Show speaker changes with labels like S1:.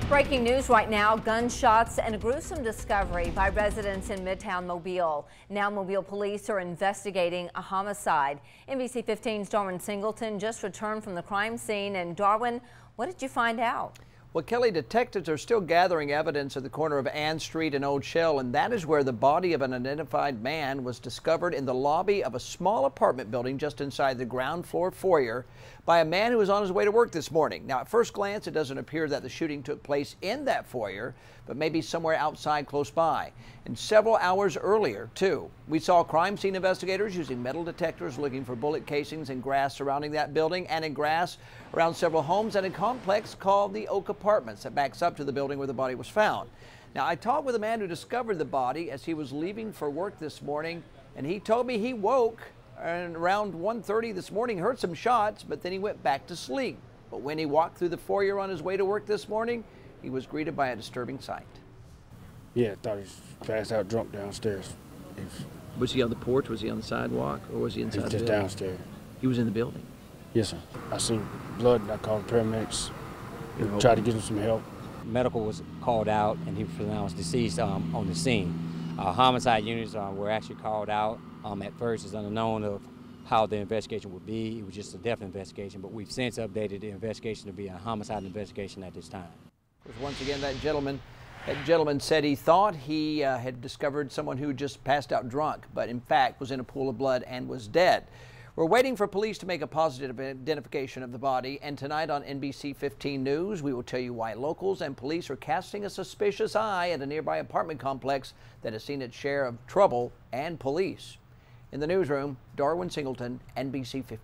S1: Breaking news right now, gunshots and a gruesome discovery by residents in Midtown Mobile. Now Mobile police are investigating a homicide. NBC 15's Darwin Singleton just returned from the crime scene. And Darwin, what did you find out?
S2: Well, Kelly, detectives are still gathering evidence at the corner of Ann Street and Old Shell, and that is where the body of an unidentified man was discovered in the lobby of a small apartment building just inside the ground floor foyer by a man who was on his way to work this morning. Now, at first glance, it doesn't appear that the shooting took place in that foyer, but maybe somewhere outside close by. And several hours earlier, too, we saw crime scene investigators using metal detectors looking for bullet casings in grass surrounding that building and in grass around several homes and a complex called the Oak Apartments that backs up to the building where the body was found. Now, I talked with a man who discovered the body as he was leaving for work this morning, and he told me he woke and around 1:30 this morning, heard some shots, but then he went back to sleep. But when he walked through the foyer on his way to work this morning, he was greeted by a disturbing sight.
S3: Yeah, I thought he was passed out drunk downstairs.
S2: Was he on the porch? Was he on the sidewalk? Or was he inside
S3: He was
S2: the
S3: just
S2: building?
S3: downstairs.
S2: He was in the building?
S3: Yes, sir. I seen blood and I called the paramedics. Tried to get him some help.
S4: Medical was called out and he was pronounced deceased on the scene. Homicide units were actually called out. At first, it's unknown of how the investigation would be. It was just a death investigation, but we've since updated the investigation to be a homicide investigation at this time.
S2: Once again, that gentleman said he thought he had discovered someone who just passed out drunk, but in fact was in a pool of blood and was dead. We're waiting for police to make a positive identification of the body, and tonight on NBC 15 News, we will tell you why locals and police are casting a suspicious eye at a nearby apartment complex that has seen its share of trouble and police. In the newsroom, Darwin Singleton, NBC 15.